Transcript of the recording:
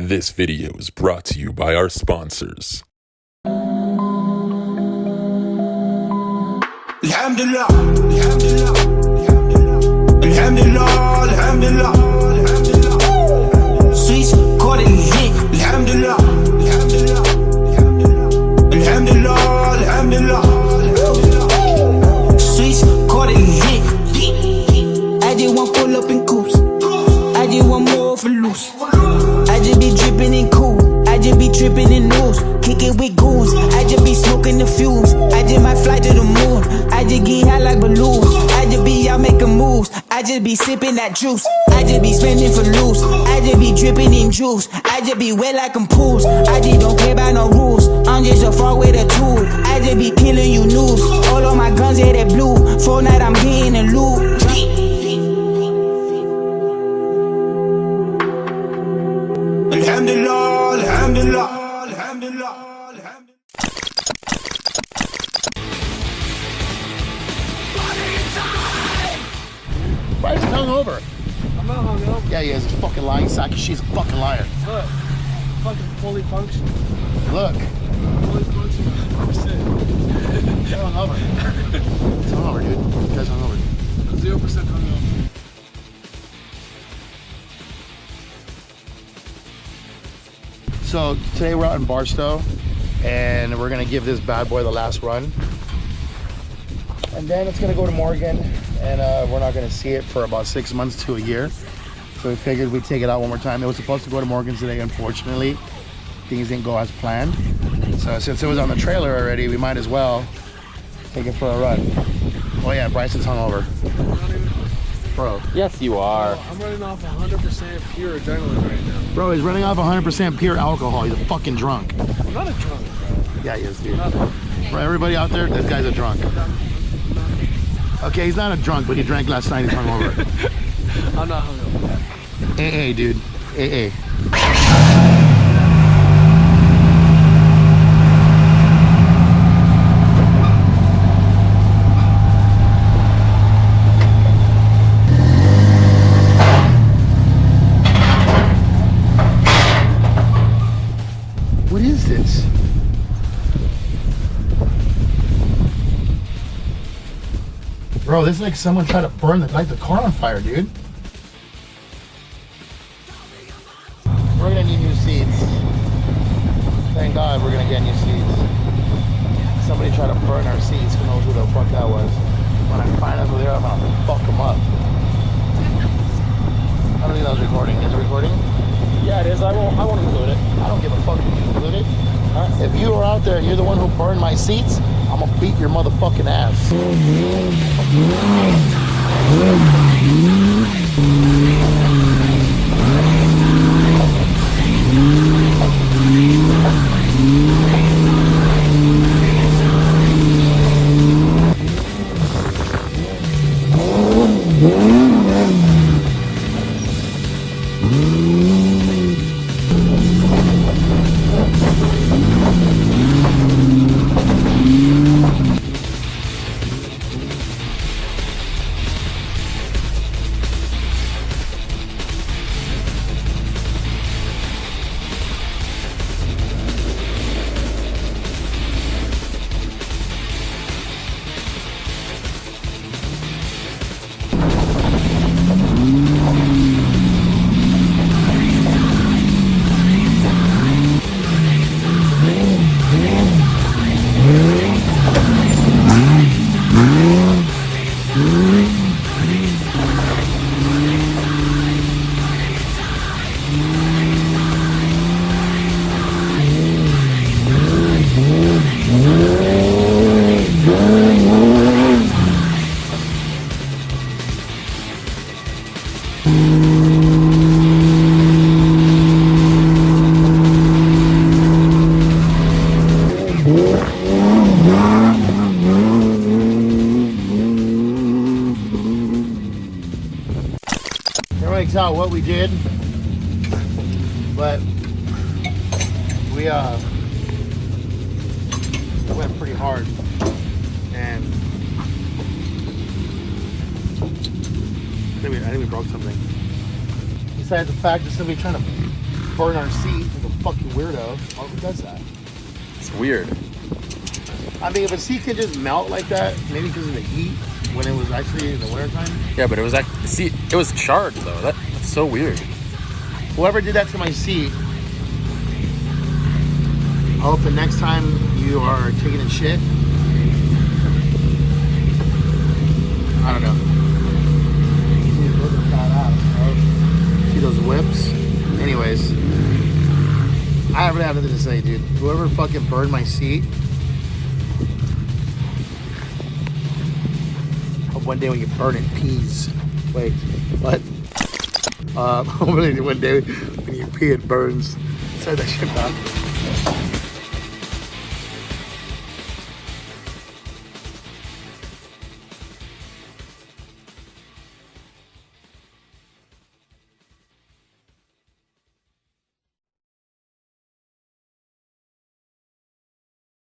This video is brought to you by our sponsors. Alhamdulillah, alhamdulillah, alhamdulillah, alhamdulillah, alhamdulillah. Sweets caught it hit. Alhamdulillah, alhamdulillah, alhamdulillah, alhamdulillah, alhamdulillah. Sweets caught it hit. I just want pull up in coops. I just want more for loose. I just be dripping in cool. I just be tripping in news. Kick it with goons. I just be smoking the fumes. I just might fly to the moon. I just get high like balloons. I just be out making moves. I just be sipping that juice. I just be spending for loose. I just be dripping in juice. I just be wet like I'm pools. I just don't care about no rules. I'm just a far with a tool. I just be killing you news. All of my guns, yeah, they blue. Fortnite, I'm getting a loot. Alhamdulillah, alhamdulillah, alhamdulillah, alhamdulillah. Bryce is hungover. I'm not hungover. Yeah, he is. He's a fucking lying sack of shit. He's a fucking liar. Look, fucking fully functional. Look. Fully functional, 100%. He's hungover. He's hungover, dude. This guy's hungover. 0% hungover. So today we're out in Barstow and we're gonna give this bad boy the last run. And then it's gonna go to Morgan and we're not gonna see it for about 6 months to a year. So we figured we'd take it out one more time. It was supposed to go to Morgan today, unfortunately. Things didn't go as planned. So since it was on the trailer already, we might as well take it for a run. Oh yeah, Bryson's hungover. Bro. Yes, you are. I'm running off 100% pure adrenaline right now. Bro, he's running off 100% pure alcohol. He's a fucking drunk. I'm not a drunk, bro. Yeah, he is, dude. I'm not. For everybody out there, this guy's a drunk. Okay, he's not a drunk, but he drank last night. He's hungover. I'm not hungover. AA, dude. AA. What is this? Bro, this is like someone tried to light the car on fire, dude. We're gonna need new seats. Thank God we're gonna get new seats. Somebody tried to burn our seats. Who knows who the fuck that was? When I find out who they are, I'm gonna fuck them up. I don't think that was recording. Is it recording? Yeah, it is. I won't include it. I don't give a fuck if you include it. If you are out there and you're the one who burned my seats, I'm gonna beat your motherfucking ass. Out what we did, but we went pretty hard, and I think we broke something. Besides the fact that somebody trying to burn our seat, fucking weirdo. Who does that? It's weird. I mean, if a seat could just melt like that, maybe because of the heat when it was actually in the wintertime. Yeah, but it was like, see, it was charged though. That's so weird. Whoever did that to my seat, I hope the next time you are taking a shit, I don't know. He's looking badass, bro. See those whips? Anyways, I really have nothing to say, dude. Whoever fucking burned my seat, hope one day when you burn it, peas. Wait, what? Hopefully one day when you pee, it burns. Say that shit back.